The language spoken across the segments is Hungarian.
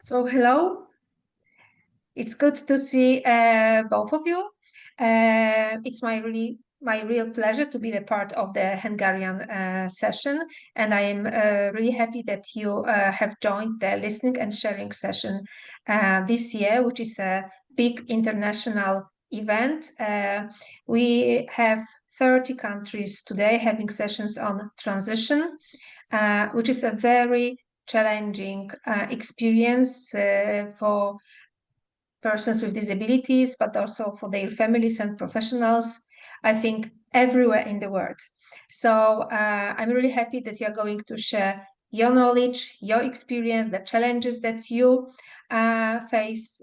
So hello, it's good to see both of you. It's my real pleasure to be the part of the Hungarian session, and I am really happy that you have joined the listening and sharing session this year, which is a big international event. We have 30 countries today having sessions on transition, which is a very challenging experience for persons with disabilities, but also for their families and professionals, I think everywhere in the world. So I'm really happy that you're going to share your knowledge, your experience, the challenges that you face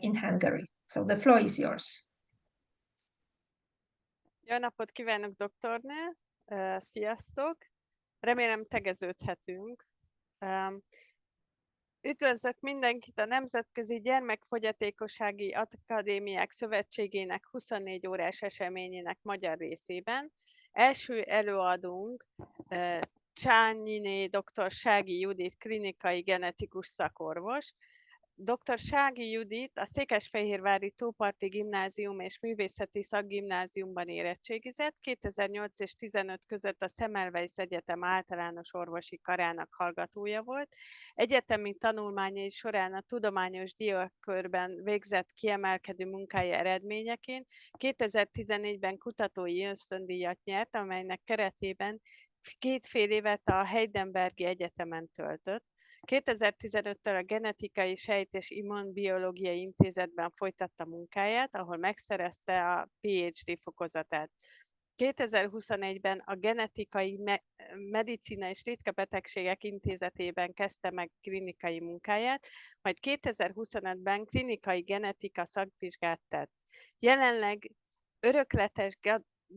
in Hungary. So the floor is yours. Jó napot kívánok, doktornő! Sziasztok! Remélem tegeződhetünk. Üdvözlök mindenkit a Nemzetközi Gyermekfogyatékossági Akadémiák Szövetségének 24 órás eseményének magyar részében. Első előadónk Csányiné dr. Sági Judit, klinikai genetikus szakorvos. Dr. Sági Judit a Székesfehérvári Tóparti Gimnázium és Művészeti Szakgimnáziumban érettségizett, 2008 és 2015 között a Semmelweis Egyetem általános orvosi karának hallgatója volt. Egyetemi tanulmányai során a tudományos diákkörben végzett kiemelkedő munkája eredményeként 2014-ben kutatói ösztöndíjat nyert, amelynek keretében 2 fél évet a Heidelbergi Egyetemen töltött. 2015-től a Genetikai Sejt- és Immunbiológiai Intézetben folytatta munkáját, ahol megszerezte a PhD fokozatát. 2021-ben a Genetikai Medicina és Ritka Betegségek Intézetében kezdte meg klinikai munkáját, majd 2025-ben klinikai genetika szakvizsgát tett. Jelenleg örökletes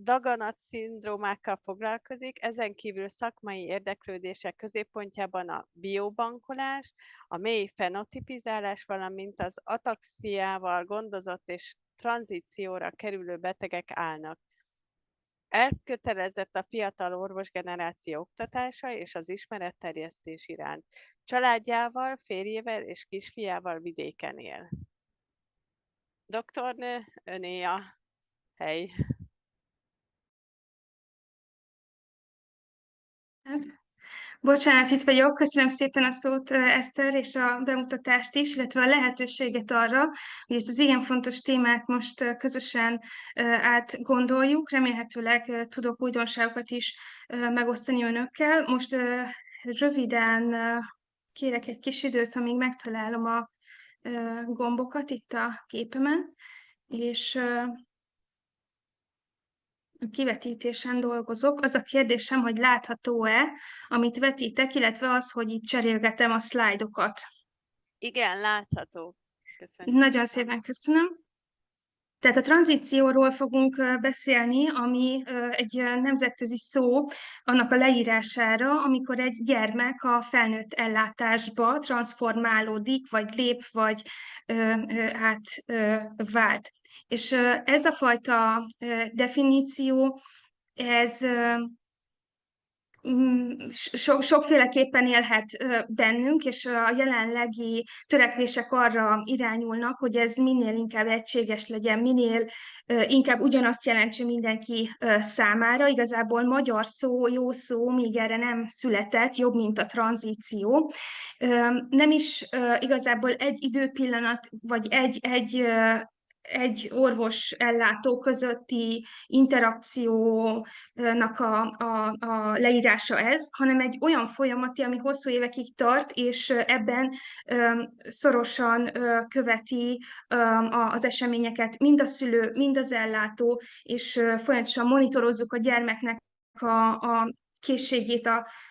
daganat-szindrómákkal foglalkozik, ezen kívül szakmai érdeklődése középpontjában a biobankolás, a mély fenotipizálás, valamint az ataxiával gondozott és tranzícióra kerülő betegek állnak. Elkötelezett a fiatal orvosgeneráció oktatása és az ismeretterjesztés iránt. Családjával, férjével és kisfiával vidéken él. Doktornő, öné a hely. Bocsánat, itt vagyok. Köszönöm szépen a szót, Eszter, és a bemutatást is, illetve a lehetőséget arra, hogy ezt az igen fontos témát most közösen átgondoljuk. Remélhetőleg tudok újdonságokat is megosztani önökkel. Most röviden kérek egy kis időt, amíg megtalálom a gombokat itt a képemen, és a kivetítésen dolgozok. Az a kérdésem, hogy látható-e, amit vetítek, illetve az, hogy itt cserélgetem a szlájdokat. Igen, látható. Köszönjük. Nagyon szépen köszönöm. Tehát a tranzícióról fogunk beszélni, ami egy nemzetközi szó annak a leírására, amikor egy gyermek a felnőtt ellátásba transformálódik, vagy lép, vagy átvált. És ez a fajta definíció, ez sokféleképpen élhet bennünk, és a jelenlegi törekvések arra irányulnak, hogy ez minél inkább egységes legyen, minél inkább ugyanazt jelentse mindenki számára. Igazából magyar szó, jó szó, még erre nem született, jobb, mint a tranzíció. Nem is igazából egy időpillanat, vagy egy orvos-ellátó közötti interakciónak a leírása ez, hanem egy olyan folyamat, ami hosszú évekig tart, és ebben szorosan követi az eseményeket mind a szülő, mind az ellátó, és folyamatosan monitorozzuk a gyermeknek a készségét,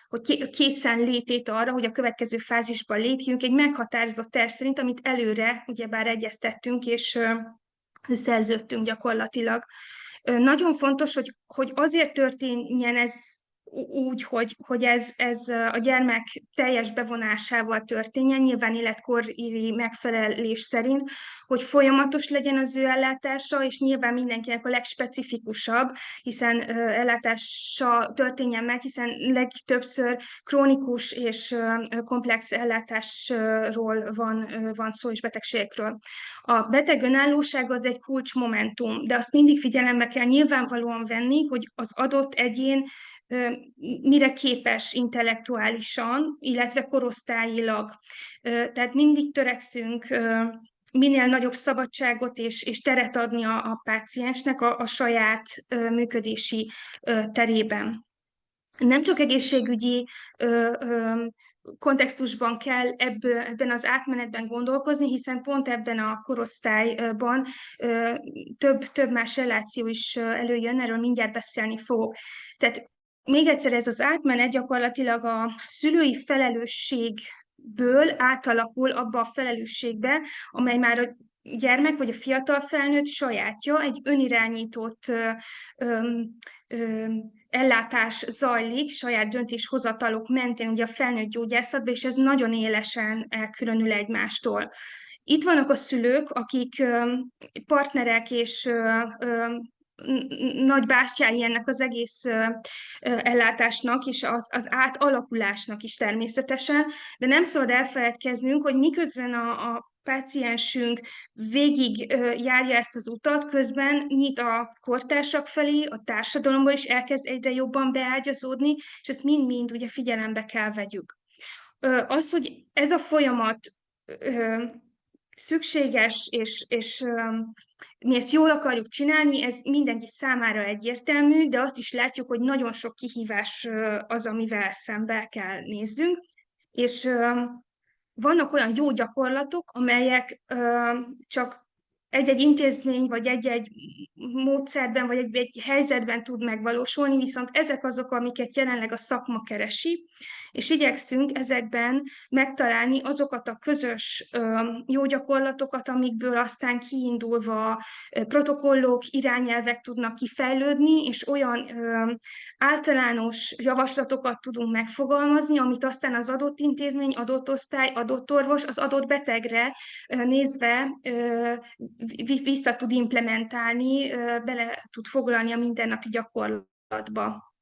hogy készen létét arra, hogy a következő fázisba lépjünk, egy meghatározott terv szerint, amit előre ugyebár egyeztettünk, és szerződtünk gyakorlatilag. Nagyon fontos, hogy azért történjen ez úgy, hogy ez a gyermek teljes bevonásával történjen, nyilván életkori megfelelés szerint, hogy folyamatos legyen az ő ellátása, és nyilván mindenkinek a legspecifikusabb, hiszen ellátása történjen meg, hiszen legtöbbször krónikus és komplex ellátásról van szó, és betegségekről. A beteg önállóság az egy kulcsmomentum, de azt mindig figyelembe kell nyilvánvalóan venni, hogy az adott egyén mire képes intellektuálisan, illetve korosztályilag. Tehát mindig törekszünk minél nagyobb szabadságot és teret adni a páciensnek a saját működési terében. Nem csak egészségügyi kontextusban kell ebben az átmenetben gondolkozni, hiszen pont ebben a korosztályban több más reláció is előjön, erről mindjárt beszélni fogok. Tehát még egyszer, ez az átmenet gyakorlatilag a szülői felelősségből átalakul abba a felelősségbe, amely már a gyermek vagy a fiatal felnőtt sajátja, egy önirányított ellátás zajlik, saját döntéshozatalok mentén ugye a felnőtt gyógyászatban, és ez nagyon élesen elkülönül egymástól. Itt vannak a szülők, akik partnerek és nagy bástyái ennek az egész ellátásnak, és az átalakulásnak is természetesen, de nem szabad elfeledkeznünk, hogy miközben a páciensünk végig járja ezt az utat, közben nyit a kortársak felé, a társadalomba is elkezd egyre jobban beágyazódni, és ezt mind-mind ugye figyelembe kell vegyük. Az, hogy ez a folyamat szükséges, és mi ezt jól akarjuk csinálni, ez mindenki számára egyértelmű, de azt is látjuk, hogy nagyon sok kihívás az, amivel szembe kell nézzünk, és vannak olyan jó gyakorlatok, amelyek csak egy-egy intézmény, vagy egy-egy módszerben, vagy egy helyzetben tud megvalósulni, viszont ezek azok, amiket jelenleg a szakma keresi, és igyekszünk ezekben megtalálni azokat a közös jó gyakorlatokat, amikből aztán kiindulva protokollok, irányelvek tudnak kifejlődni, és olyan általános javaslatokat tudunk megfogalmazni, amit aztán az adott intézmény, adott osztály, adott orvos, az adott betegre nézve vissza tud implementálni, bele tud foglalni a mindennapi gyakorlatba.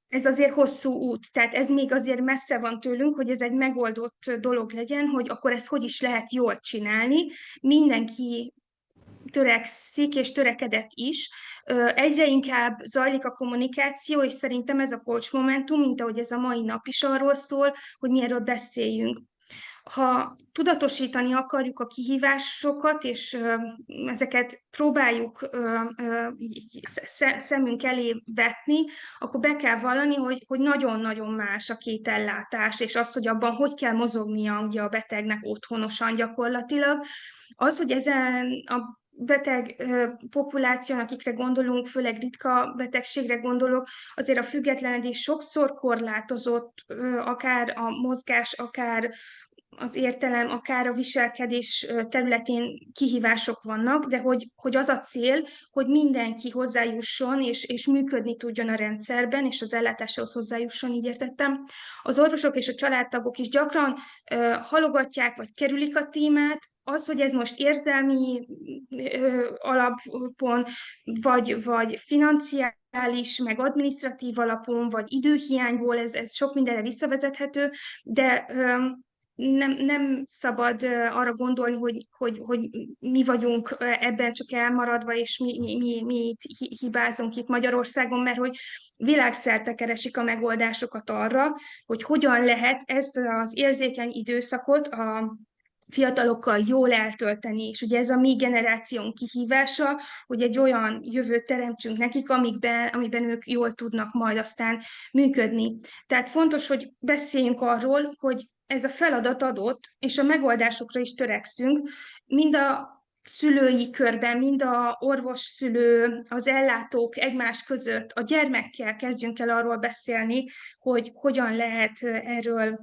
Ez azért hosszú út, tehát ez még azért messze van tőlünk, hogy ez egy megoldott dolog legyen, hogy akkor ezt hogy is lehet jól csinálni. Mindenki törekszik és törekedett is. Egyre inkább zajlik a kommunikáció, és szerintem ez a kulcsmomentum, mint ahogy ez a mai nap is arról szól, hogy mi erről beszéljünk. Ha tudatosítani akarjuk a kihívásokat, és ezeket próbáljuk szemünk elé vetni, akkor be kell vallani, hogy nagyon-nagyon más a két ellátás, és az, hogy abban hogy kell mozognia ugye a betegnek otthonosan gyakorlatilag. Az, hogy ezen a beteg populáción, akikre gondolunk, főleg ritka betegségre gondolok, azért a függetlenedés sokszor korlátozott, akár a mozgás, akár az értelem, akár a viselkedés területén kihívások vannak, de hogy az a cél, hogy mindenki hozzájusson, és működni tudjon a rendszerben, és az ellátáshoz hozzájusson, így értettem. Az orvosok és a családtagok is gyakran halogatják, vagy kerülik a témát, az, hogy ez most érzelmi alapon, vagy financiális, meg adminisztratív alapon, vagy időhiányból, ez sok mindenre visszavezethető, de nem szabad arra gondolni, hogy mi vagyunk ebben csak elmaradva, és mi hibázunk itt Magyarországon, mert hogy világszerte keresik a megoldásokat arra, hogy hogyan lehet ezt az érzékeny időszakot a fiatalokkal jól eltölteni, és ugye ez a mi generáción kihívása, hogy egy olyan jövőt teremtsünk nekik, amiben ők jól tudnak majd aztán működni. Tehát fontos, hogy beszéljünk arról, hogy ez a feladat adott, és a megoldásokra is törekszünk, mind a szülői körben, mind a orvos-szülő, az ellátók egymás között, a gyermekkel kezdjünk el arról beszélni, hogy hogyan lehet erről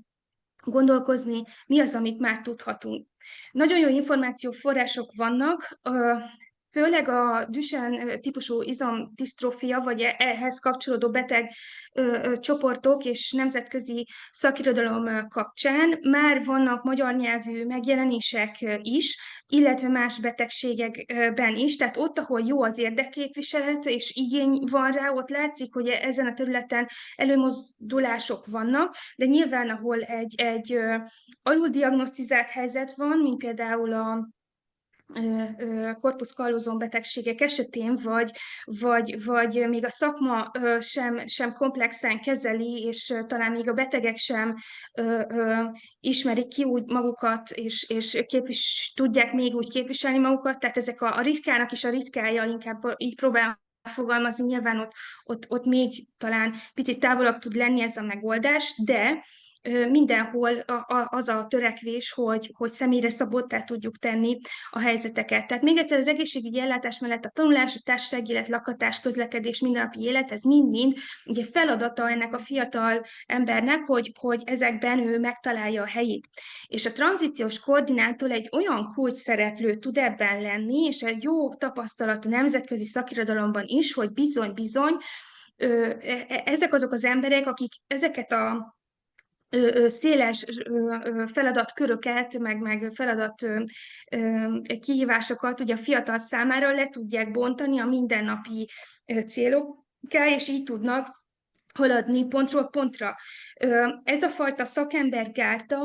gondolkozni, mi az, amit már tudhatunk. Nagyon jó információforrások vannak, főleg a Duchenne típusú izomdisztrófia, vagy ehhez kapcsolódó beteg csoportok és nemzetközi szakirodalom kapcsán már vannak magyar nyelvű megjelenések is, illetve más betegségekben is, tehát ott, ahol jó az érdekképviselet és igény van rá, ott látszik, hogy ezen a területen előmozdulások vannak, de nyilván, ahol egy aluldiagnosztizált helyzet van, mint például a corpus callosum betegségek esetén, vagy még a szakma sem komplexen kezeli, és talán még a betegek sem ismerik ki úgy magukat, és tudják még úgy képviselni magukat, tehát ezek a ritkának is a ritkája, inkább így próbál fogalmazni, nyilván ott még talán picit távolabb tud lenni ez a megoldás, de mindenhol az a törekvés, hogy személyre szabottá tudjuk tenni a helyzeteket. Tehát még egyszer az egészségügyi ellátás mellett a tanulás, a társasági élet, lakhatás, közlekedés, mindennapi élet, ez mind-mind ugye feladata ennek a fiatal embernek, hogy ezekben ő megtalálja a helyét. És a tranzíciós koordinátor egy olyan kulcs szereplő tud ebben lenni, és egy jó tapasztalat a nemzetközi szakirodalomban is, hogy bizony-bizony ezek azok az emberek, akik ezeket a széles feladatköröket, meg feladat kihívásokat ugye a fiatal számára le tudják bontani a mindennapi célokká, és így tudnak haladni pontról pontra. Ez a fajta szakembergárda,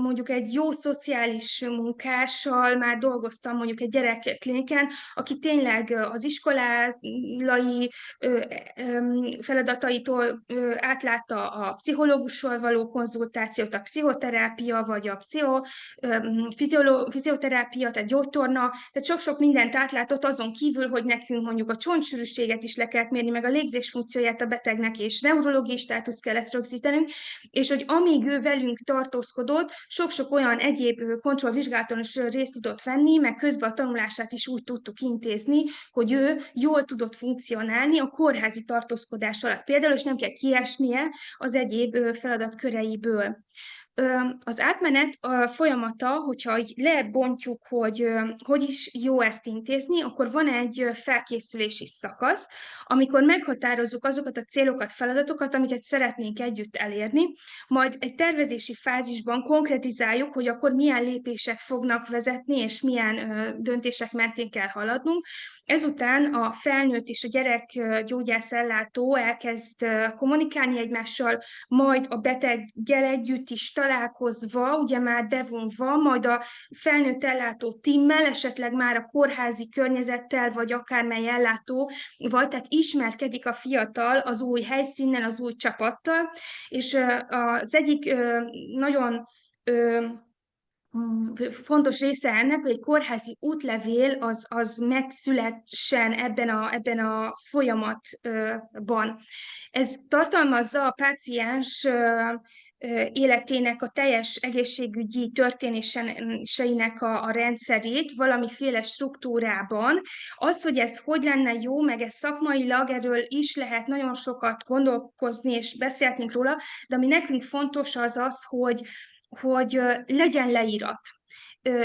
mondjuk egy jó szociális munkással már dolgoztam mondjuk egy gyerekklinikán, aki tényleg az iskolai feladataitól átlátta a pszichológussal való konzultációt, a pszichoterápia, vagy a fizioterápia, tehát gyógytorna, tehát sok-sok mindent átlátott azon kívül, hogy nekünk mondjuk a csontsűrűséget is le kellett mérni, meg a légzés funkcióját a betegnek, és neurológiai státuszt kellett rögzítenünk, és hogy amíg ő velünk tartózkodott, sok-sok olyan egyéb kontrollvizsgálaton is részt tudott venni, meg közben a tanulását is úgy tudtuk intézni, hogy ő jól tudott funkcionálni a kórházi tartózkodás alatt például, és nem kell kiesnie az egyéb feladatköreiből. Az átmenet folyamata, hogyha így lebontjuk, hogy is jó ezt intézni, akkor van egy felkészülési szakasz, amikor meghatározzuk azokat a célokat, feladatokat, amiket szeretnénk együtt elérni, majd egy tervezési fázisban konkretizáljuk, hogy akkor milyen lépések fognak vezetni, és milyen döntések mentén kell haladnunk. Ezután a felnőtt és a gyerekgyógyász ellátó elkezd kommunikálni egymással, majd a beteggel együtt is találkozva, ugye már bevonva, majd a felnőtt ellátó tímmel, esetleg már a kórházi környezettel, vagy akármely ellátóval, tehát ismerkedik a fiatal az új helyszínnel, az új csapattal, és az egyik nagyon fontos része ennek, hogy egy kórházi útlevél az megszülessen ebben a folyamatban. Ez tartalmazza a páciens életének a teljes egészségügyi történéseinek a rendszerét valamiféle struktúrában. Az, hogy ez hogy lenne jó, meg ez szakmailag, erről is lehet nagyon sokat gondolkozni, és beszélhetnénk róla, de ami nekünk fontos az, hogy legyen leírat.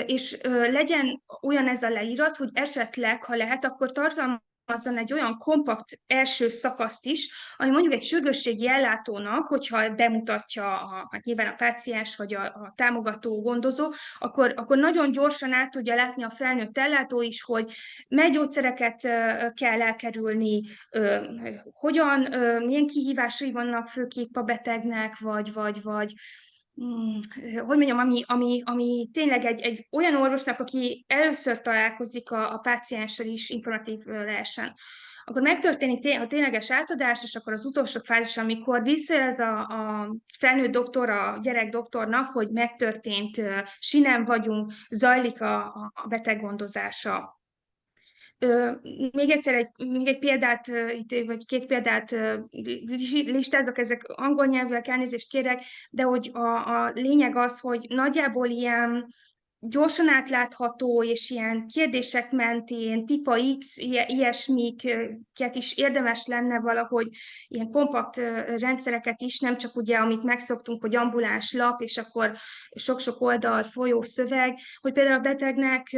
És legyen olyan ez a leírat, hogy esetleg, ha lehet, akkor tartalmazzon egy olyan kompakt első szakaszt is, ami mondjuk egy sürgősségi ellátónak, hogyha bemutatja hát nyilván a páciens vagy a támogató gondozó, akkor nagyon gyorsan át tudja látni a felnőtt ellátó is, hogy mely gyógyszereket kell elkerülni, milyen kihívásai vannak főképp a betegnek, vagy hogy mondjam, ami tényleg egy olyan orvosnak, aki először találkozik a pácienssel is informatív lehessen. Akkor megtörténik a tényleges átadás, és akkor az utolsó fázis, amikor visszajelez a felnőtt doktor a gyerek doktornak, hogy megtörtént, sinem vagyunk, zajlik a beteg gondozása. Még egyszer még egy példát, vagy két példát listázok, ezek angol nyelvűek, elnézést kérek, de hogy a lényeg az, hogy nagyjából ilyen gyorsan átlátható, és ilyen kérdések mentén, pipa X, ilyesmiket is érdemes lenne valahogy, ilyen kompakt rendszereket is, nem csak ugye, amit megszoktunk, hogy ambuláns lap, és akkor sok-sok oldal folyó szöveg, hogy például a betegnek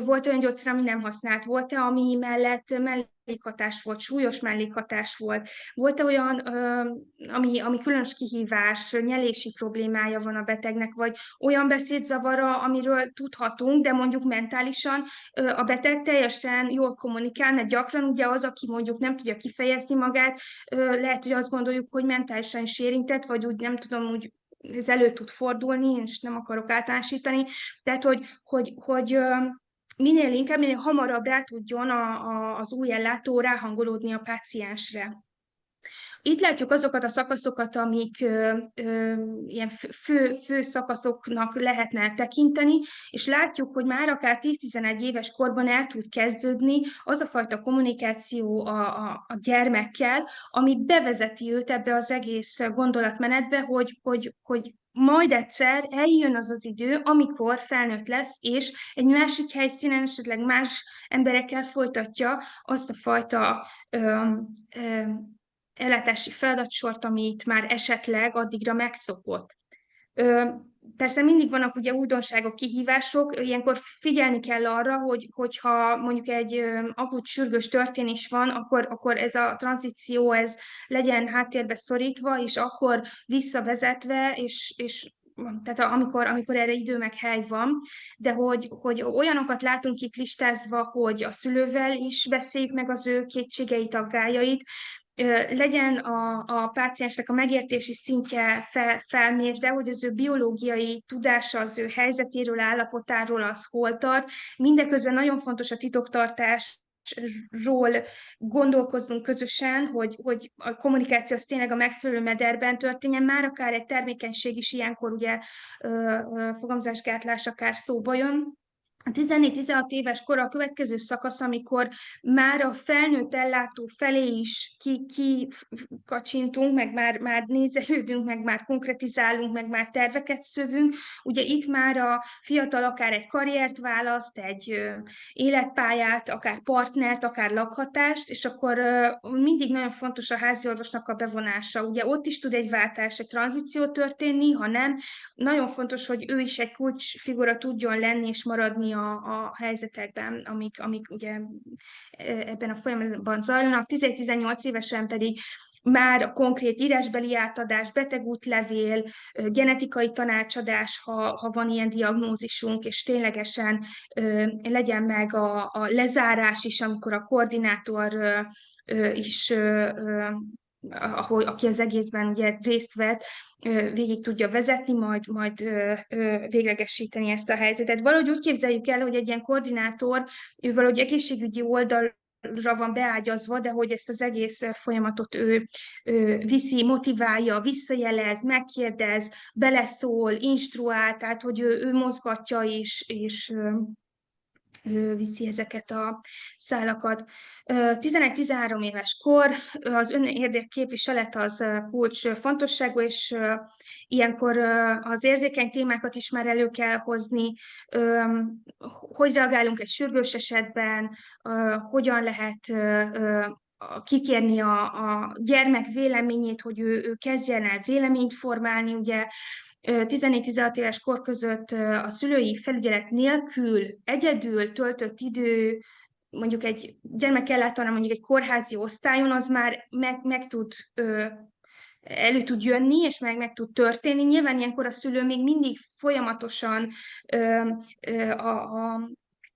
volt olyan gyógyszer, ami nem használt, volt-e, ami mellett mellékhatás volt, súlyos mellékhatás volt, volt-e olyan, ami különös kihívás, nyelési problémája van a betegnek, vagy olyan beszédzavara, amiről tudhatunk, de mondjuk mentálisan a beteg teljesen jól kommunikál, mert gyakran ugye az, aki mondjuk nem tudja kifejezni magát, lehet, hogy azt gondoljuk, hogy mentálisan is érintett, vagy úgy nem tudom, úgy ez elő tud fordulni, és nem akarok általánosítani, tehát hogy minél inkább, minél hamarabb rá tudjon az új ellátó ráhangolódni a páciensre. Itt látjuk azokat a szakaszokat, amik ilyen fő szakaszoknak lehetne tekinteni, és látjuk, hogy már akár 10-11 éves korban el tud kezdődni az a fajta kommunikáció a gyermekkel, ami bevezeti őt ebbe az egész gondolatmenetbe, hogy majd egyszer eljön az az idő, amikor felnőtt lesz, és egy másik helyszínen, esetleg más emberekkel folytatja azt a fajta ellátási feladatsort, amit már esetleg addigra megszokott. Persze mindig vannak ugye újdonságok, kihívások, ilyenkor figyelni kell arra, hogyha mondjuk egy akut sürgős történés van, akkor ez a tranzíció ez legyen háttérbe szorítva, és akkor visszavezetve, és tehát amikor erre idő meg hely van, de hogy olyanokat látunk itt listázva, hogy a szülővel is beszéljük meg az ő kétségeit, aggályait, legyen a páciensnek a megértési szintje felmérve, hogy az ő biológiai tudása az ő helyzetéről, állapotáról az hol tart. Mindeközben nagyon fontos a titoktartásról gondolkoznunk közösen, hogy a kommunikáció az tényleg a megfelelő mederben történjen, már akár egy termékenység is ilyenkor ugye fogamzásgátlás akár szóba jön. A 14-16 éves kor a következő szakasz, amikor már a felnőtt ellátó felé is kikacsintunk, meg már nézelődünk, meg már konkretizálunk, meg már terveket szövünk. Ugye itt már a fiatal akár egy karriert választ, egy életpályát, akár partnert, akár lakhatást, és akkor mindig nagyon fontos a háziorvosnak a bevonása. Ugye ott is tud egy váltás, egy tranzíció történni, ha nem. Nagyon fontos, hogy ő is egy kulcsfigura tudjon lenni és maradni a helyzetekben, amik ugye ebben a folyamatban zajlanak. 17-18 évesen pedig már a konkrét írásbeli átadás, betegútlevél, genetikai tanácsadás, ha van ilyen diagnózisunk, és ténylegesen legyen meg a lezárás is, amikor a koordinátor is aki az egészben ugye részt vett, végig tudja vezetni, majd véglegesíteni ezt a helyzetet. Valahogy úgy képzeljük el, hogy egy ilyen koordinátor, ő valahogy egészségügyi oldalra van beágyazva, de hogy ezt az egész folyamatot ő viszi, motiválja, visszajelez, megkérdez, beleszól, instruál, tehát hogy ő mozgatja és viszi ezeket a szálakat. 11-13 éves kor, az önérdek-képviselet az kulcs fontosságú, és ilyenkor az érzékeny témákat is már elő kell hozni, hogy reagálunk egy sürgős esetben, hogyan lehet kikérni a gyermek véleményét, hogy ő kezdjen el véleményt formálni, ugye 14-16 éves kor között a szülői felügyelet nélkül egyedül töltött idő, mondjuk egy gyermekellátónál, mondjuk egy kórházi osztályon, az már elő tud jönni, és meg tud történni. Nyilván ilyenkor a szülő még mindig folyamatosan a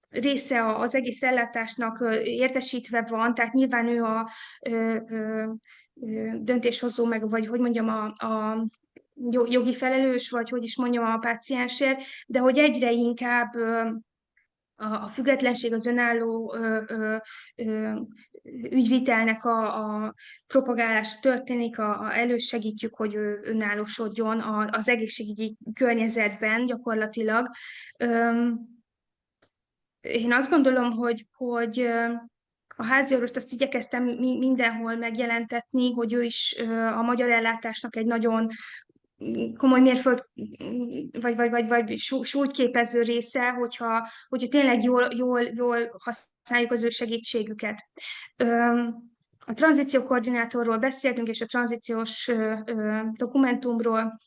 része az egész ellátásnak értesítve van, tehát nyilván ő a döntéshozó, meg vagy hogy mondjam, a jogi felelős, vagy hogy is mondjam, a páciensért, de hogy egyre inkább a függetlenség, az önálló ügyvitelnek a propagálása történik, elősegítjük, hogy ő önállósodjon az egészségügyi környezetben gyakorlatilag. Én azt gondolom, hogy a háziorvost azt igyekeztem mindenhol megjelentetni, hogy ő is a magyar ellátásnak egy nagyon komoly mérföld, vagy súlyképező része, hogyha tényleg jól használjuk az ő segítségüket. A tranzíció koordinátorról beszéltünk, és a tranzíciós dokumentumról,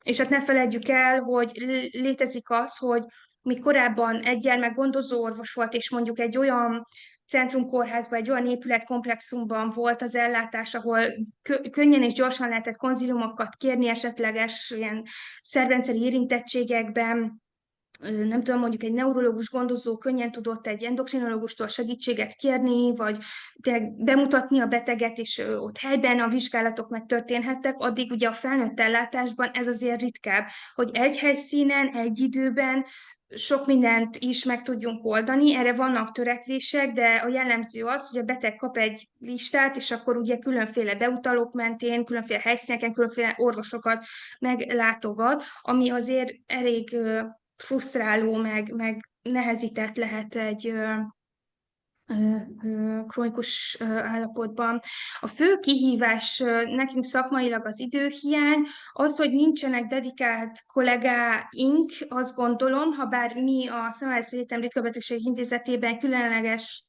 és hát ne feledjük el, hogy létezik az, hogy míg korábban egy gyermekgondozó orvos volt, és mondjuk egy olyan centrumkórházban, egy olyan épületkomplexumban volt az ellátás, ahol könnyen és gyorsan lehetett konziliumokat kérni esetleges ilyen szervrendszeri érintettségekben, nem tudom, mondjuk egy neurológus gondozó könnyen tudott egy endokrinológustól segítséget kérni, vagy tényleg bemutatni a beteget, és ott helyben a vizsgálatok megtörténhettek, addig ugye a felnőtt ellátásban ez azért ritkább, hogy egy helyszínen, egy időben sok mindent is meg tudjunk oldani, erre vannak törekvések, de a jellemző az, hogy a beteg kap egy listát, és akkor ugye különféle beutalók mentén, különféle helyszíneken, különféle orvosokat meglátogat, ami azért elég frusztráló, meg nehezített lehet egy krónikus állapotban. A fő kihívás nekünk szakmailag az időhiány, az, hogy nincsenek dedikált kollégáink, azt gondolom, ha bár mi a Semmelweis Egyetem Ritka Betegségek Intézetében különleges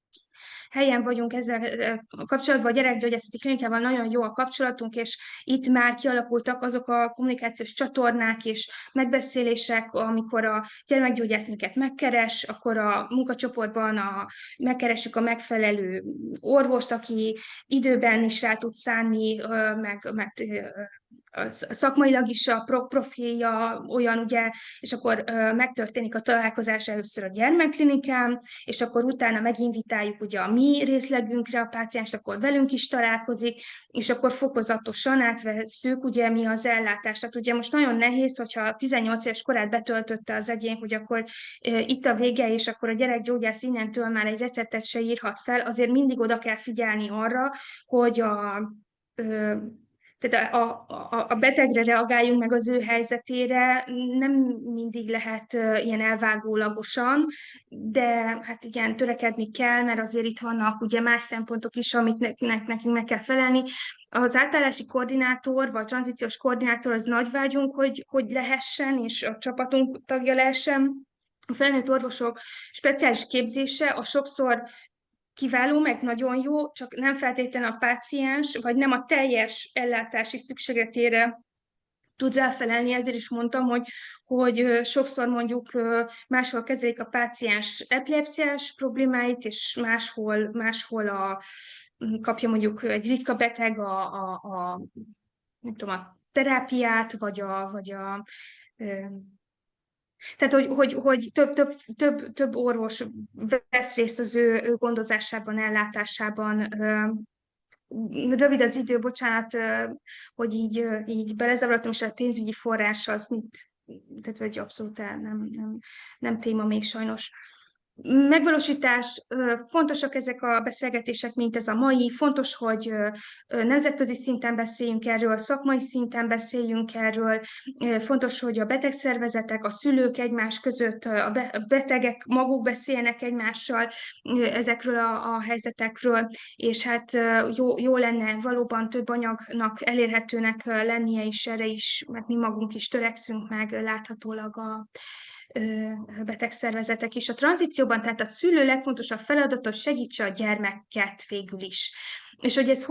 helyen vagyunk ezzel kapcsolatban, a gyerekgyógyászati klinikával nagyon jó a kapcsolatunk, és itt már kialakultak azok a kommunikációs csatornák és megbeszélések, amikor a gyermekgyógyász minket megkeres, akkor a munkacsoportban megkeressük a megfelelő orvost, aki időben is rá tud szánni, meg szakmailag is a profilja olyan, ugye, és akkor megtörténik a találkozás először a gyermekklinikán, és akkor utána meginvitáljuk ugye a mi részlegünkre a pácienst, akkor velünk is találkozik, és akkor fokozatosan átvesszük ugye mi az ellátását. Ugye most nagyon nehéz, hogyha 18 éves korát betöltötte az egyén, hogy akkor itt a vége, és akkor a gyerekgyógyász innentől már egy receptet se írhat fel, azért mindig oda kell figyelni arra, hogy tehát a betegre reagáljunk meg az ő helyzetére, nem mindig lehet ilyen elvágólagosan, de hát igen, törekedni kell, mert azért itt vannak ugye más szempontok is, amit nekünk meg kell felelni. Az átállási koordinátor, vagy tranzíciós koordinátor az nagy vágyunk, hogy lehessen, és a csapatunk tagja lehessen. A felnőtt orvosok speciális képzése a sokszor kiváló, meg nagyon jó, csak nem feltétlenül a páciens, vagy nem a teljes ellátási szükségletére tud ráfelelni, ezért is mondtam, hogy sokszor mondjuk máshol kezelik a páciens epilepsziás problémáit, és máshol kapja mondjuk egy ritka beteg nem tudom, a terápiát, tehát, hogy több orvos vesz részt az ő gondozásában, ellátásában. Rövid az idő, bocsánat, hogy így belezavarodtam, és a pénzügyi forrás az tehát, hogy abszolút nem téma még sajnos. Megvalósítás, fontosak ezek a beszélgetések, mint ez a mai, fontos, hogy nemzetközi szinten beszéljünk erről, szakmai szinten beszéljünk erről, fontos, hogy a betegszervezetek, a szülők egymás között, a betegek maguk beszéljenek egymással ezekről a helyzetekről, és hát jó lenne valóban több anyagnak elérhetőnek lennie, és erre is, mert mi magunk is törekszünk meg láthatólag a betegszervezetek is. A tranzícióban tehát a szülő legfontosabb feladata, hogy segítse a gyermeket végül is. És hogy ez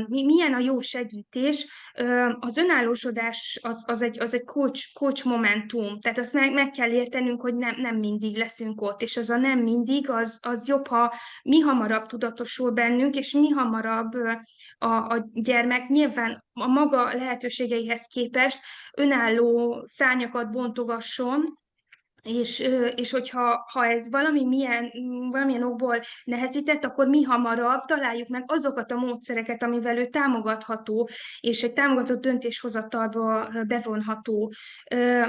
milyen a jó segítés, az önállósodás az egy coach momentum, tehát azt meg kell értenünk, hogy nem mindig leszünk ott, és az a nem mindig, az jobb, ha mi hamarabb tudatosul bennünk, és mi hamarabb a gyermek nyilván a maga lehetőségeihez képest önálló szárnyakat bontogasson, és hogyha ez valamilyen okból nehezített, akkor mi hamarabb találjuk meg azokat a módszereket, amivel ő támogatható, és egy támogatott döntéshozatalba bevonható.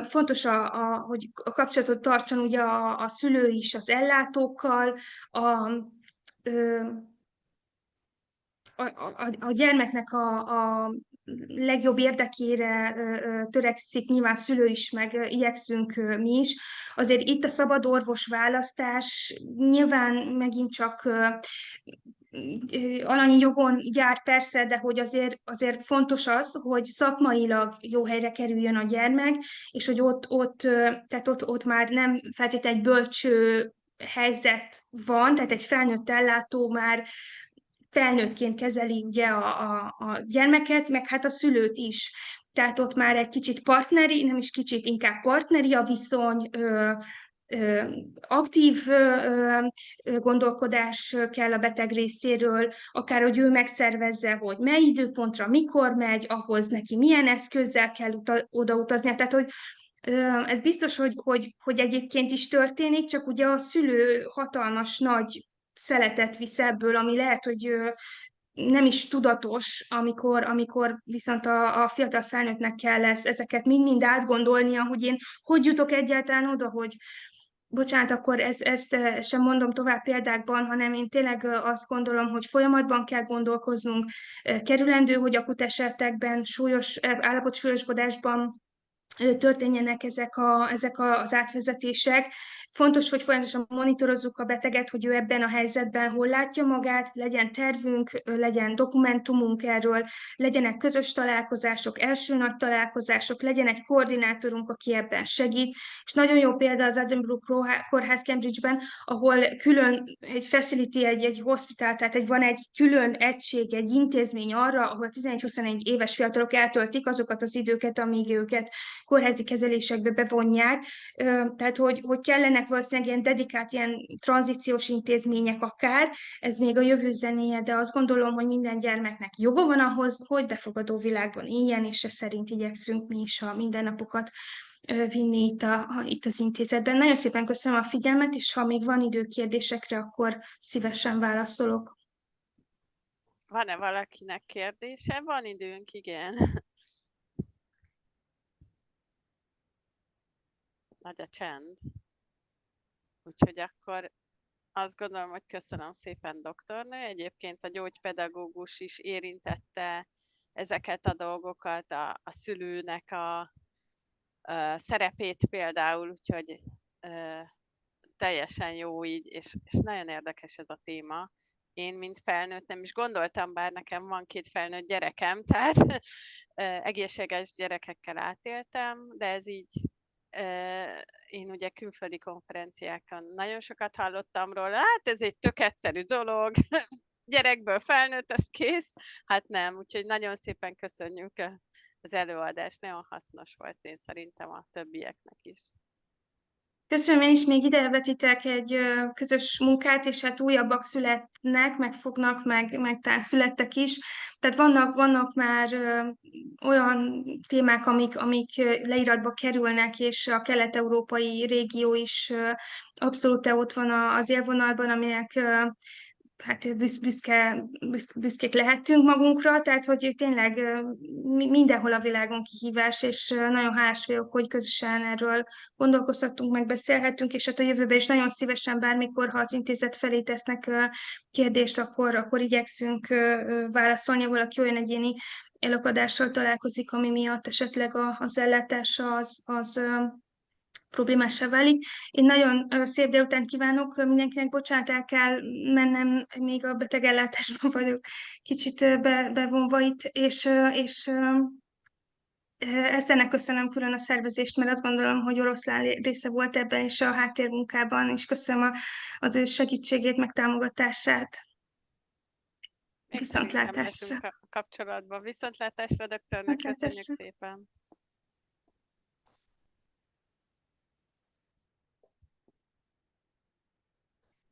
Fontos, hogy a kapcsolatot tartson ugye a szülő is az ellátókkal, a gyermeknek a legjobb érdekére törekszik, nyilván szülő is, meg igyekszünk mi is. Azért itt a szabad orvos választás nyilván megint csak alanyi jogon jár persze, de hogy azért fontos az, hogy szakmailag jó helyre kerüljön a gyermek, és hogy ott már nem feltétlenül egy bölcső helyzet van, tehát egy felnőtt ellátó már felnőttként kezeli ugye a gyermeket, meg hát a szülőt is. Tehát ott már egy kicsit partneri, nem is kicsit, inkább partneri a viszony, aktív gondolkodás kell a beteg részéről, akár hogy ő megszervezze, hogy mely időpontra, mikor megy, ahhoz neki milyen eszközzel kell odautaznia. Tehát, hogy ez biztos, hogy egyébként is történik, csak ugye a szülő hatalmas nagy szeletet visz ebből, ami lehet, hogy nem is tudatos, amikor viszont a fiatal felnőttnek kell ezeket mind-mind átgondolnia, hogy én hogy jutok egyáltalán oda, hogy bocsánat, akkor ezt sem mondom tovább példákban, hanem én tényleg azt gondolom, hogy folyamatban kell gondolkoznunk, kerülendő, hogy akut esetekben, állapot súlyosbodásban történjenek ezek az átvezetések. Fontos, hogy folyamatosan monitorozzuk a beteget, hogy ő ebben a helyzetben hol látja magát, legyen tervünk, legyen dokumentumunk erről, legyenek közös találkozások, első nagy találkozások, legyen egy koordinátorunk, aki ebben segít. És nagyon jó példa az Edinburgh Kórház Cambridge-ben, ahol külön egy facility, egy hospital, tehát van egy külön egység, egy intézmény arra, ahol 11-21 éves fiatalok eltöltik azokat az időket, amíg őket kórházi kezelésekbe bevonják, tehát hogy kellenek valószínűleg ilyen dedikált, ilyen tranzíciós intézmények akár, ez még a jövő zenéje, de azt gondolom, hogy minden gyermeknek joga van ahhoz, hogy befogadó világban éljen, és ez szerint igyekszünk mi is a mindennapokat vinni itt az intézetben. Nagyon szépen köszönöm a figyelmet, és ha még van idő kérdésekre, akkor szívesen válaszolok. Van-e valakinek kérdése? Van időnk, igen. Nagy a csend. Úgyhogy akkor azt gondolom, hogy köszönöm szépen, doktornő. Egyébként a gyógypedagógus is érintette ezeket a dolgokat, a szülőnek a szerepét például, úgyhogy teljesen jó így, és nagyon érdekes ez a téma. Én, mint felnőtt, nem is gondoltam, bár nekem van 2 felnőtt gyerekem, tehát egészséges gyerekekkel átéltem, de ez így, én ugye külföldi konferenciákon nagyon sokat hallottam róla, hát ez egy tök egyszerű dolog, gyerekből felnőtt, ez kész. Hát nem, úgyhogy nagyon szépen köszönjük az előadást, nagyon hasznos volt én szerintem a többieknek is. Köszönöm, én is még idevetitek egy közös munkát, és hát újabbak születnek, meg fognak, meg talán születtek is. Tehát vannak már olyan témák, amik leíratba kerülnek, és a kelet-európai régió is abszolút ott van az élvonalban, aminek hát büszkék lehetünk magunkra, tehát hogy tényleg mindenhol a világon kihívás, és nagyon hálás vagyok, hogy közösen erről gondolkozhatunk, megbeszélhetünk, és hát a jövőben is nagyon szívesen bármikor, ha az intézet felé tesznek kérdést, akkor igyekszünk válaszolni, valaki olyan egyéni elakadással találkozik, ami miatt esetleg az ellátása az problémássá válik. Én nagyon szép délután kívánok mindenkinek, bocsánat, el kell mennem, még a betegellátásban vagyok kicsit bevonva itt, és Eszternek köszönöm külön a szervezést, mert azt gondolom, hogy oroszlán része volt ebben és a háttérmunkában, és köszönöm az ő segítségét, meg támogatását. Viszontlátásra. A kapcsolatban. Viszontlátásra, doktornak, köszönjük szépen.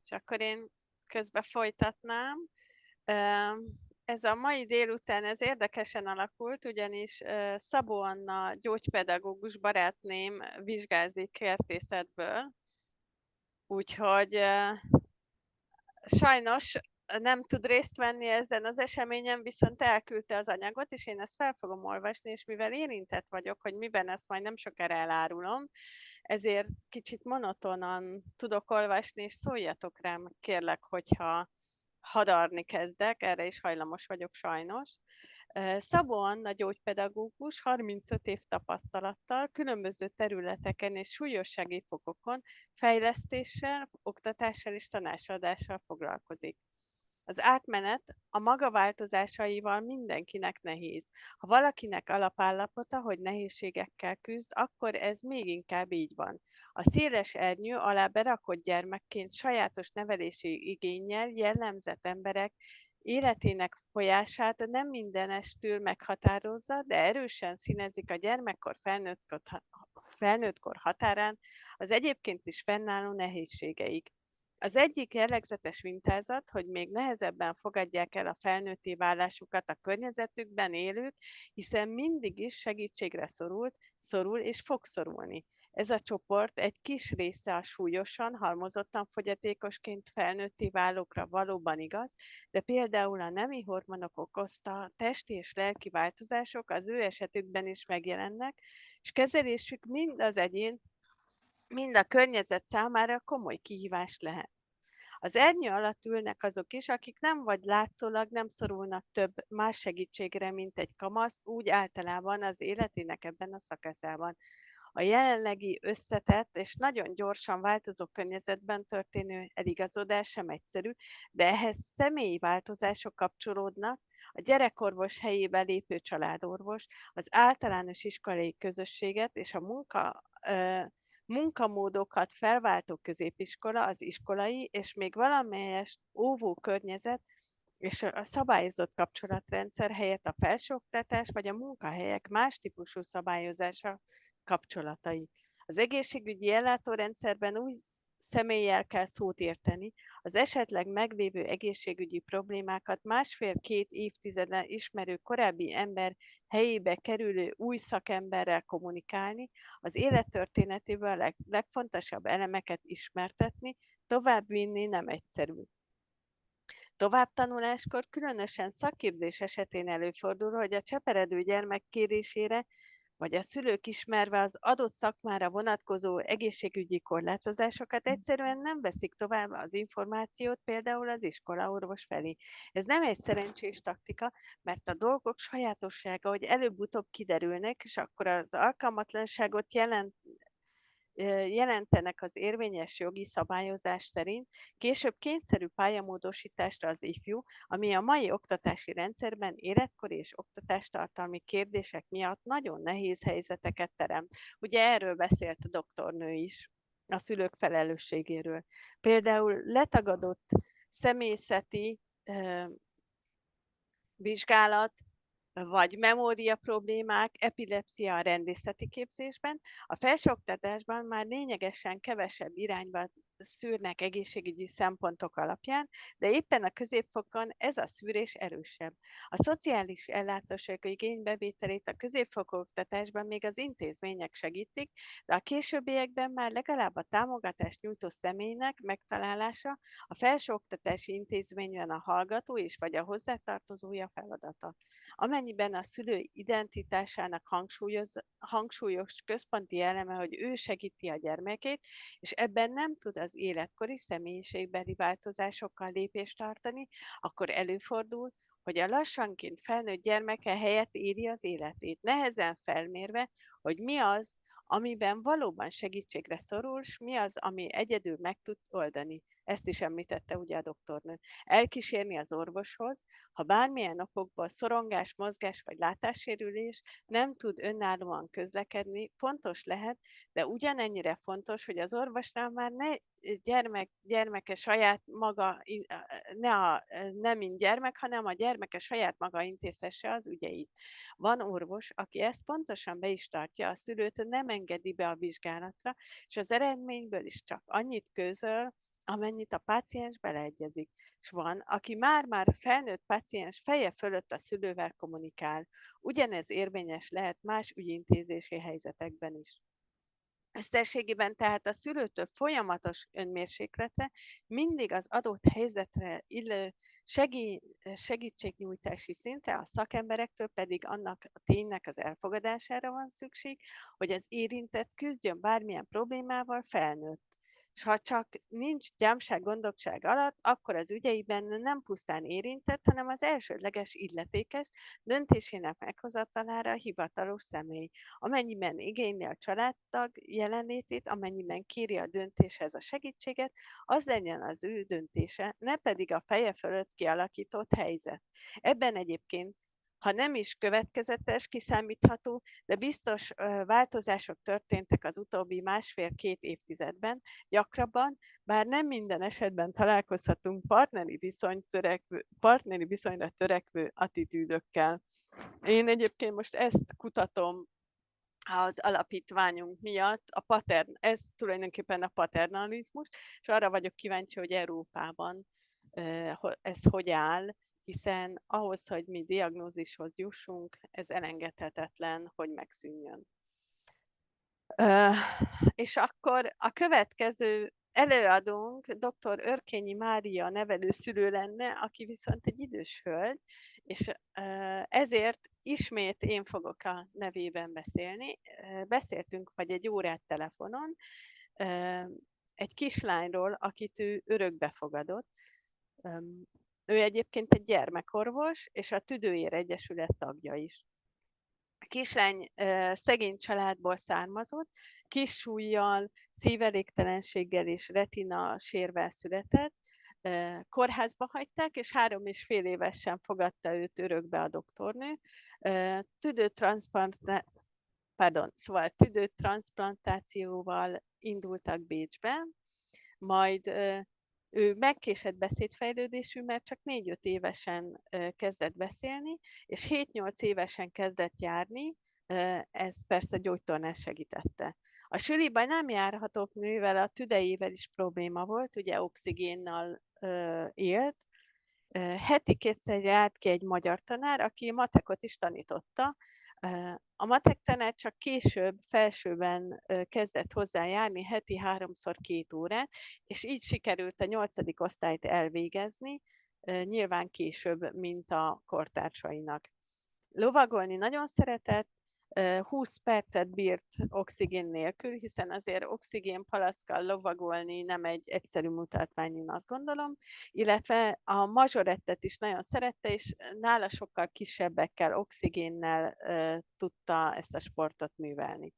És akkor én közben folytatnám. Ez a mai délután ez érdekesen alakult, ugyanis Szabó Anna gyógypedagógus barátném vizsgázik kertészetből, úgyhogy sajnos nem tud részt venni ezen az eseményen, viszont elküldte az anyagot, és én ezt fel fogom olvasni, és mivel érintett vagyok, hogy miben ezt majd nem sokára elárulom, ezért kicsit monotonan tudok olvasni, és szóljatok rám, kérlek, hogyha hadarni kezdek, erre is hajlamos vagyok sajnos. Szabó Anna gyógypedagógus 35 év tapasztalattal különböző területeken és súlyos segélyfokokon fejlesztéssel, oktatással és tanácsadással foglalkozik. Az átmenet a maga változásaival mindenkinek nehéz. Ha valakinek alapállapota, hogy nehézségekkel küzd, akkor ez még inkább így van. A széles ernyő alá berakott gyermekként sajátos nevelési igénnyel jellemzett emberek életének folyását nem mindenestül meghatározza, de erősen színezik a gyermekkor felnőttkor határán az egyébként is fennálló nehézségeik. Az egyik jellegzetes mintázat, hogy még nehezebben fogadják el a felnőtté válásukat a környezetükben élők, hiszen mindig is segítségre szorul és fog szorulni. Ez a csoport egy kis része a súlyosan, halmozottan fogyatékosként felnőtté válókra valóban igaz, de például a nemi hormonok okozta testi és lelki változások az ő esetükben is megjelennek, és kezelésük mind az egyén, mind a környezet számára komoly kihívás lehet. Az ernyő alatt ülnek azok is, akik nem vagy látszólag nem szorulnak több más segítségre, mint egy kamasz, úgy általában az életének ebben a szakaszában. A jelenlegi összetett és nagyon gyorsan változó környezetben történő eligazodás sem egyszerű, de ehhez személyi változások kapcsolódnak, a gyerekorvos helyébe lépő családorvos, az általános iskolai közösséget és a munkamódokat felváltó középiskola, az iskolai és még valamelyest óvó környezet és a szabályozott kapcsolatrendszer helyett a felsőoktatás vagy a munkahelyek más típusú szabályozása kapcsolatai. Az egészségügyi ellátórendszerben új személlyel kell szót érteni, az esetleg meglévő egészségügyi problémákat másfél-két évtizeden ismerő korábbi ember helyébe kerülő új szakemberrel kommunikálni, az élettörténetéből a legfontosabb elemeket ismertetni, továbbvinni nem egyszerű. Továbbtanuláskor, különösen szakképzés esetén előfordul, hogy a cseperedő gyermek kérésére vagy a szülők ismerve az adott szakmára vonatkozó egészségügyi korlátozásokat egyszerűen nem veszik tovább az információt például az iskolaorvos felé. Ez nem egy szerencsés taktika, mert a dolgok sajátossága, hogy előbb-utóbb kiderülnek, és akkor az alkalmatlanságot jelentenek az érvényes jogi szabályozás szerint, később kényszerű pályamódosításra az ifjú, ami a mai oktatási rendszerben életkori és oktatástartalmi kérdések miatt nagyon nehéz helyzeteket teremt. Ugye erről beszélt a doktornő is, a szülők felelősségéről. Például letagadott személyzeti vizsgálat, vagy memória problémák, epilepszia a rendészeti képzésben, a felsőoktatásban már lényegesen kevesebb irányba szűrnek egészségügyi szempontok alapján, de éppen a középfokon ez a szűrés erősebb. A szociális ellátások igénybevételét a középfokú oktatásban még az intézmények segítik, de a későbbiekben már legalább a támogatást nyújtó személynek megtalálása a felsőoktatási intézményben a hallgató és vagy a hozzátartozója feladata. Amennyiben a szülő identitásának hangsúlyos központi eleme, hogy ő segíti a gyermekét, és ebben nem tud az életkori személyiségbeli változásokkal lépést tartani, akkor előfordul, hogy a lassanként felnőtt gyermeke helyett éli az életét, nehezen felmérve, hogy mi az, amiben valóban segítségre szorul, és mi az, ami egyedül meg tud oldani. Ezt is említette ugye a doktornő. Elkísérni az orvoshoz, ha bármilyen okokból szorongás, mozgás vagy látássérülés nem tud önállóan közlekedni, fontos lehet, de ugyanennyire fontos, hogy az orvosnál már ne gyermeke saját maga, nem mint gyermek, hanem a gyermeke saját maga intézhesse az ügyeit. Van orvos, aki ezt pontosan be is tartja, a szülőt nem engedi be a vizsgálatra, és az eredményből is csak annyit közöl, amennyit a páciens beleegyezik. És van, aki már felnőtt páciens feje fölött a szülővel kommunikál. Ugyanez érvényes lehet más ügyintézési helyzetekben is. Összességében tehát a szülőtől folyamatos önmérsékletre, mindig az adott helyzetre illő segítségnyújtási szintre, a szakemberektől pedig annak a ténynek az elfogadására van szükség, hogy az érintett küzdjön bármilyen problémával felnőtt. és ha csak nincs gyámság, gondokság alatt, akkor az ügyeiben nem pusztán érintett, hanem az elsődleges illetékes döntésének meghozatalára hivatalos személy, amennyiben igényli a családtag jelenlétét, amennyiben kéri a döntéshez a segítséget, az legyen az ő döntése, ne pedig a feje fölött kialakított helyzet. Ebben egyébként, ha nem is következetes, kiszámítható, de biztos változások történtek az utóbbi 1,5-2 évtizedben, gyakrabban, bár nem minden esetben találkozhatunk partneri viszonyra törekvő attitűdökkel. Én egyébként most ezt kutatom az alapítványunk miatt, ez tulajdonképpen a paternalizmus, és arra vagyok kíváncsi, hogy Európában ez hogy áll, hiszen ahhoz, hogy mi diagnózishoz jussunk, ez elengedhetetlen, hogy megszűnjön. És akkor a következő előadónk dr. Örkényi Mária nevelőszülő lenne, aki viszont egy idős hölgy, és ezért ismét én fogok a nevében beszélni. Beszéltünk vagy egy órát telefonon egy kislányról, akit ő örökbe fogadott. Ő egyébként egy gyermekorvos, és a Tüdőér Egyesület tagja is. A kislány szegény családból származott, kis súllyal, szívelégtelenséggel és retina sérvel született, kórházba hagyták, és 3,5 évesen fogadta őt örökbe a doktornő. Tüdőtranszplantációval indultak Bécsbe, majd ő megkésett beszédfejlődésű, mert csak 4-5 évesen kezdett beszélni, és 7-8 évesen kezdett járni, ez persze gyógytornás segítette. A suliba nem járhatott, mivel a tüdejével is probléma volt, ugye oxigénnal élt. Heti 2-szer járt ki egy magyar tanár, aki matekot is tanította. A matek tanár csak később, felsőben kezdett hozzá járni, heti 3-szor 2 órát, és így sikerült a 8. osztályt elvégezni, nyilván később, mint a kortársainak. Lovagolni nagyon szeretett, 20 percet bírt oxigén nélkül, hiszen azért oxigénpalackkal lovagolni nem egy egyszerű mutatvány, én azt gondolom, illetve a mazsorettet is nagyon szerette, és nála sokkal kisebbekkel, oxigénnel tudta ezt a sportot művelni.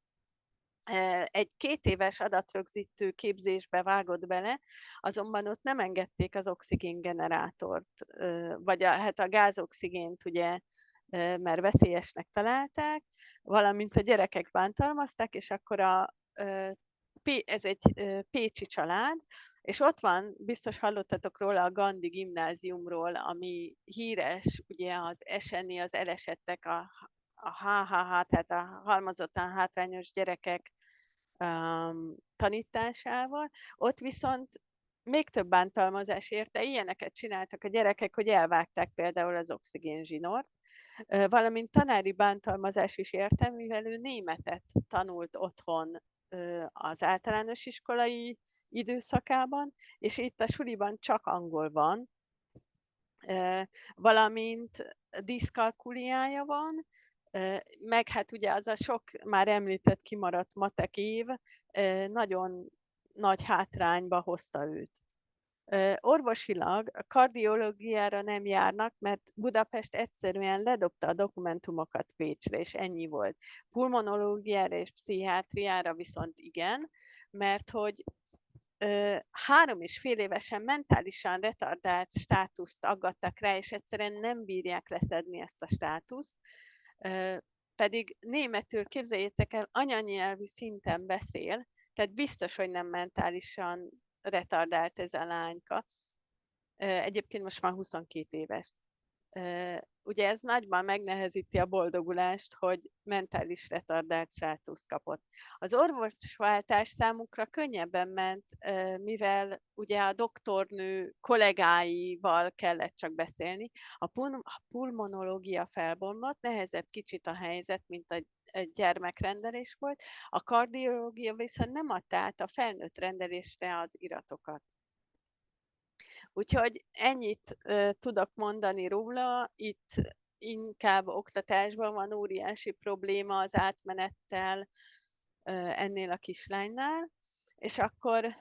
Egy 2 éves adatrögzítő képzésbe vágott bele, azonban ott nem engedték az oxigéngenerátort, vagy a gázoxigént, ugye, mert veszélyesnek találták, valamint a gyerekek bántalmazták, és akkor ez egy pécsi család, és ott van, biztos hallottatok róla, a Gandhi gimnáziumról, ami híres, ugye az eseni, az elesettek, a HHH, tehát a halmozottan hátrányos gyerekek tanításával. Ott viszont még több bántalmazás érte, ilyeneket csináltak a gyerekek, hogy elvágták például az oxigénzsinort, valamint tanári bántalmazás is érte, mivel ő németet tanult otthon az általános iskolai időszakában, és itt a suliban csak angol van, valamint diszkalkuliája van, meg hát ugye az a sok már említett kimaradt matek év nagyon nagy hátrányba hozta őt. Orvosilag a kardiológiára nem járnak, mert Budapest egyszerűen ledobta a dokumentumokat Pécsre, és ennyi volt. Pulmonológiára és pszichiátriára viszont igen, mert hogy 3,5 évesen mentálisan retardált státuszt aggattak rá, és egyszerűen nem bírják leszedni ezt a státuszt. Pedig németül, képzeljétek el, anyanyelvi szinten beszél, tehát biztos, hogy nem mentálisan retardált ez a lányka. Egyébként most már 22 éves. Ugye ez nagyban megnehezíti a boldogulást, hogy mentális retardált státuszt kapott. Az orvosváltás számukra könnyebben ment, mivel ugye a doktornő kollégáival kellett csak beszélni. A pulmonológia felbomlott, nehezebb kicsit a helyzet, mint a gyermekrendelés volt. A kardiológia viszont nem adta át a felnőtt rendelésre az iratokat. Úgyhogy ennyit tudok mondani róla, itt inkább oktatásban van óriási probléma az átmenettel ennél a kislánynál, és akkor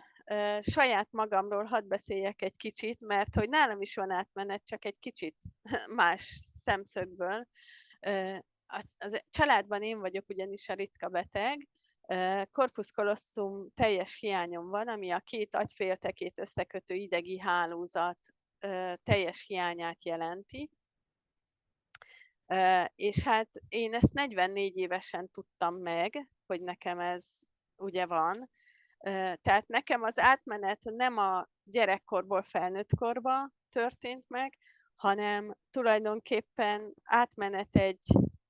saját magamról hadd beszéljek egy kicsit, mert hogy nálam is van átmenet, csak egy kicsit más szemszögből. A családban én vagyok ugyanis a ritka beteg, corpus callosum teljes hiányom van, ami a két agyféltekét összekötő idegi hálózat teljes hiányát jelenti. És hát én ezt 44 évesen tudtam meg, hogy nekem ez ugye van. Tehát nekem az átmenet nem a gyerekkorból felnőttkorba történt meg, hanem tulajdonképpen átmenet egy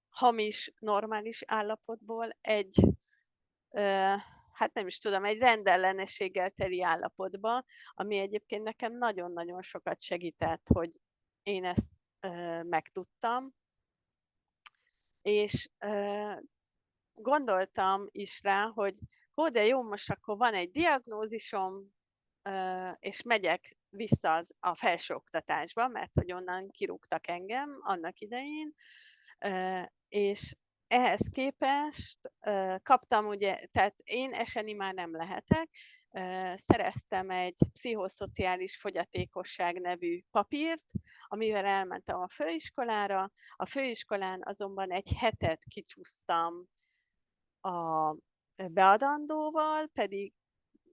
hamis, normális állapotból egy, hát nem is tudom, egy rendellenességgel teli állapotba, ami egyébként nekem nagyon-nagyon sokat segített, hogy én ezt megtudtam. És gondoltam is rá, hogy de jó, most akkor van egy diagnózisom, és megyek vissza a felsőoktatásba, mert hogy onnan kirúgtak engem annak idején, és ehhez képest kaptam, ugye, tehát én eseni már nem lehetek, szereztem egy pszichoszociális fogyatékosság nevű papírt, amivel elmentem a főiskolára. A főiskolán azonban egy hetet kicsúsztam a beadandóval, pedig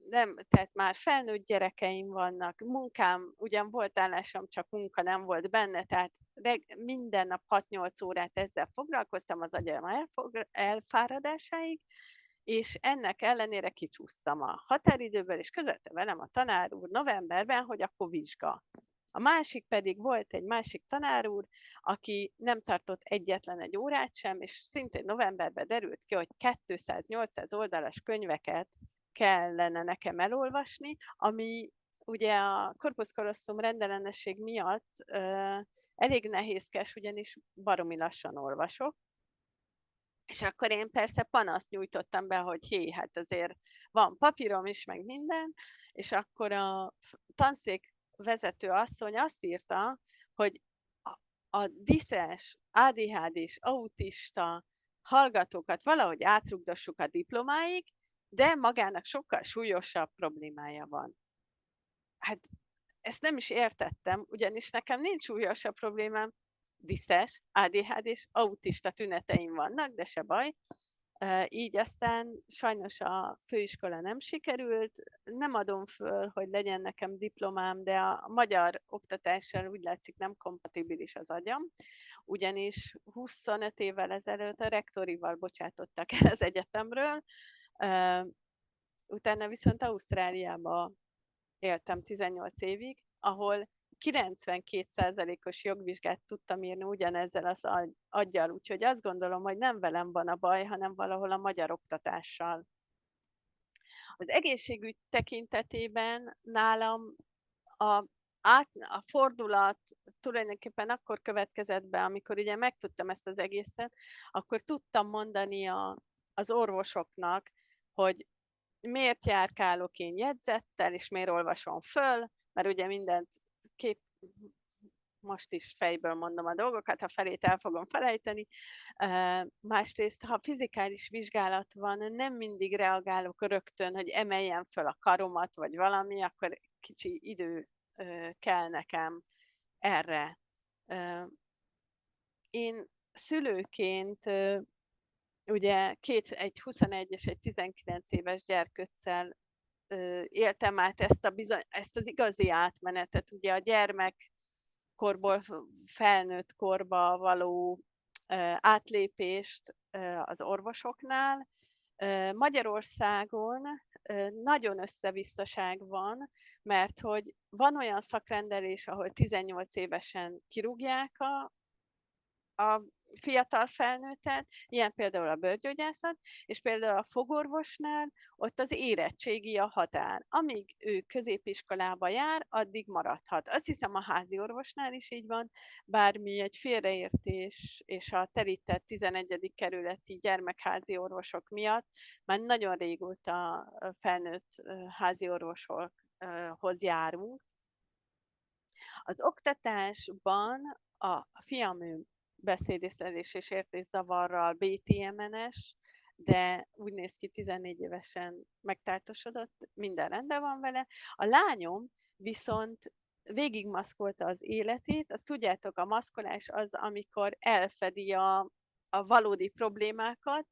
nem, tehát már felnőtt gyerekeim vannak, munkám, ugyan volt állásom, csak munka nem volt benne, tehát minden nap 6-8 órát ezzel foglalkoztam az agyam elfáradásáig, és ennek ellenére kicsúsztam a határidőből, és közölte velem a tanár úr novemberben, hogy akkor vizsga. A másik pedig volt egy másik tanár úr, aki nem tartott egyetlen egy órát sem, és szintén novemberben derült ki, hogy 200-800 oldalas könyveket kellene nekem elolvasni, ami ugye a corpus callosum rendellenesség miatt elég nehézkes, ugyanis baromi lassan olvasok. És akkor én persze panaszt nyújtottam be, hogy hát azért van papírom is, meg minden, és akkor a tanszék vezető asszony azt írta, hogy a diszes, ADHD-s, autista hallgatókat valahogy átrugdossuk a diplomáig, de magának sokkal súlyosabb problémája van. Hát ezt nem is értettem, ugyanis nekem nincs súlyosabb problémám, diszes, ADHD-s, autista tüneteim vannak, de se baj. Így aztán sajnos a főiskola nem sikerült, nem adom föl, hogy legyen nekem diplomám, de a magyar oktatással úgy látszik nem kompatibilis az agyam, ugyanis 25 évvel ezelőtt a rektorival bocsátottak el az egyetemről, utána viszont Ausztráliába éltem 18 évig, ahol 92%-os jogvizsgát tudtam írni ugyanezzel az aggyal, úgyhogy azt gondolom, hogy nem velem van a baj, hanem valahol a magyar oktatással. Az egészségügy tekintetében nálam a fordulat tulajdonképpen akkor következett be, amikor ugye megtudtam ezt az egészet, akkor tudtam mondani az orvosoknak, hogy miért járkálok én jegyzettel, és miért olvasom föl, mert ugye mindent most is fejből mondom a dolgokat, a felét el fogom felejteni. Másrészt, ha fizikális vizsgálat van, nem mindig reagálok rögtön, hogy emeljem föl a karomat, vagy valami, akkor kicsi idő kell nekem erre. Én szülőként ugye egy 21 és egy 19 éves gyerkőccel éltem át ezt az igazi átmenetet, ugye a gyermekkorból felnőtt korba való átlépést az orvosoknál. Magyarországon nagyon összevisszaság van, mert hogy van olyan szakrendelés, ahol 18 évesen kirúgják a fiatal felnőttet, ilyen például a bőrgyógyászat, és például a fogorvosnál ott az érettségi a határ. Amíg ő középiskolába jár, addig maradhat. Azt hiszem a házi orvosnál is így van, bármi egy félreértés és a terített 11. kerületi gyermekházi orvosok miatt már nagyon régóta felnőtt házi orvosokhoz járunk. Az oktatásban a fiam beszédészlelés és értészavarral, BTMN-es, de úgy néz ki, 14 évesen megtáltosodott, minden rendben van vele. A lányom viszont végigmaszkolta az életét. Azt tudjátok, a maszkolás az, amikor elfedi a valódi problémákat,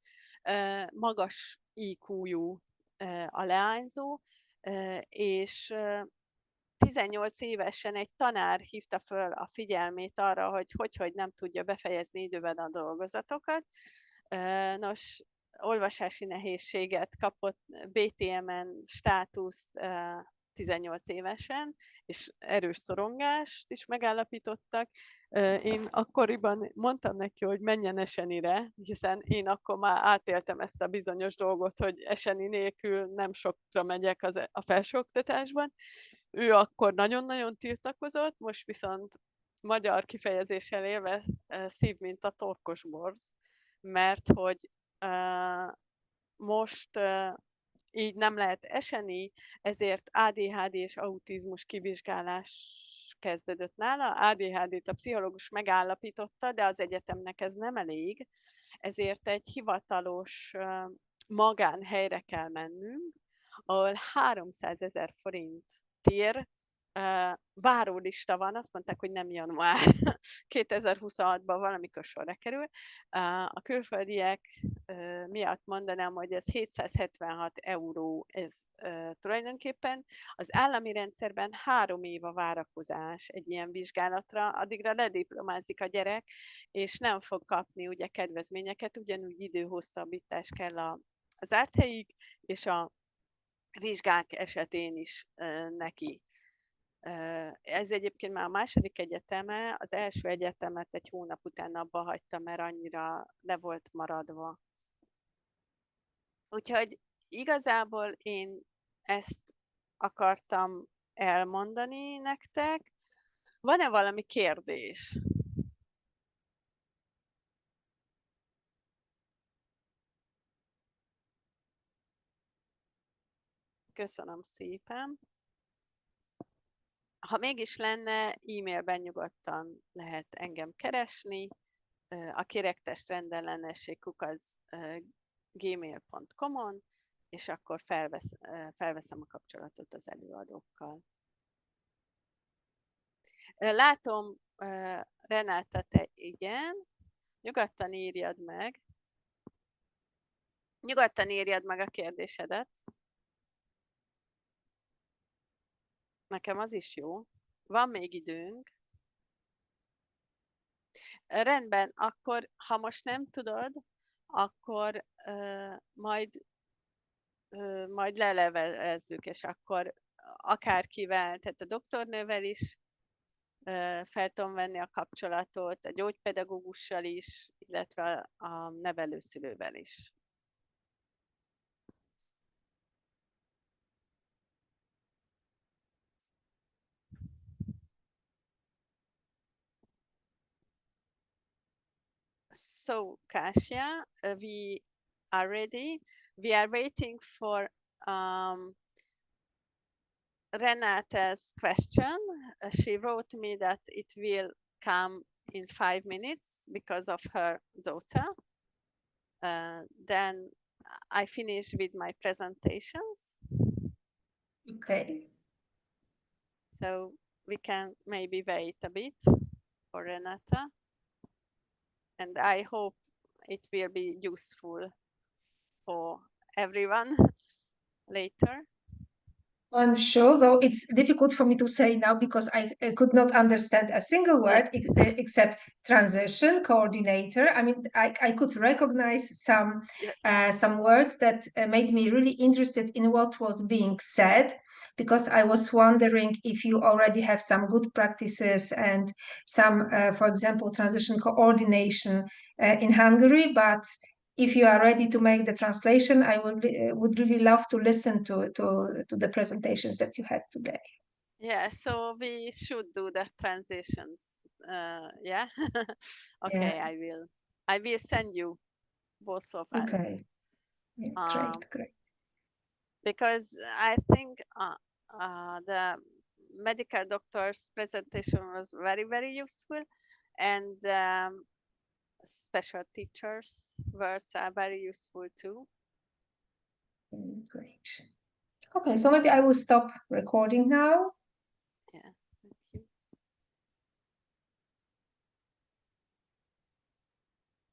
magas IQ-jú a leányzó, és 18 évesen egy tanár hívta föl a figyelmét arra, hogy nem tudja befejezni időben a dolgozatokat. Nos, olvasási nehézséget kapott, BTM-en státuszt 18 évesen, és erős szorongást is megállapítottak. Én akkoriban mondtam neki, hogy menjen esenire, hiszen én akkor már átéltem ezt a bizonyos dolgot, hogy eseni nélkül nem sokra megyek a felsőoktatásban. Ő akkor nagyon-nagyon tiltakozott, most viszont magyar kifejezéssel élve szív, mint a torkos borz, mert hogy most így nem lehet eseni, ezért ADHD és autizmus kivizsgálás kezdődött nála. ADHD-t a pszichológus megállapította, de az egyetemnek ez nem elég, ezért egy hivatalos magánhelyre kell mennünk, ahol 300 000 forintért várólista van, azt mondták, hogy nem január 2026-ban valamikor sorra kerül. A külföldiek miatt mondanám, hogy ez 776 euró ez tulajdonképpen. Az állami rendszerben 3 év a várakozás egy ilyen vizsgálatra, addigra lediplomázik a gyerek, és nem fog kapni ugye kedvezményeket, ugyanúgy időhosszabbítás kell az zárt helyig, és a vizsgák esetén is neki. Ez egyébként már a második egyeteme, az első egyetemet egy hónap után abba hagyta, mert annyira le volt maradva. Úgyhogy igazából én ezt akartam elmondani nektek. Van-e valami kérdés? Köszönöm szépen. Ha mégis lenne, e-mailben nyugodtan lehet engem keresni. A kirektestrendellenesség@gmail.com-on, és akkor felveszem a kapcsolatot az előadókkal. Látom, Renáta, te igen. Nyugodtan írjad meg. Nyugodtan írjad meg a kérdésedet. Nekem az is jó. Van még időnk. Rendben, akkor ha most nem tudod, akkor majd lelevelezzük, és akkor akárkivel, tehát a doktornővel is fel tudom venni a kapcsolatot, a gyógypedagógussal is, illetve a nevelőszülővel is. So, Kasia, we are ready. We are waiting for Renata's question. She wrote me that it will come in 5 minutes because of her daughter. Then I finish with my presentations. Okay. So we can maybe wait a bit for Renata. And I hope it will be useful for everyone later. I'm sure, though it's difficult for me to say now because I could not understand a single word except transition coordinator. I mean, I could recognize some words that made me really interested in what was being said, because I was wondering if you already have some good practices and some, for example, transition coordination in Hungary, but if you are ready to make the translation, I would really love to listen to the presentations that you had today. Yeah, so we should do the transitions. Yeah. Okay, Yeah. I will send you both of us. Okay. Yeah, great. Because I think the medical doctor's presentation was very, very useful, and special teachers' words are very useful too. Great. Okay, so maybe I will stop recording now.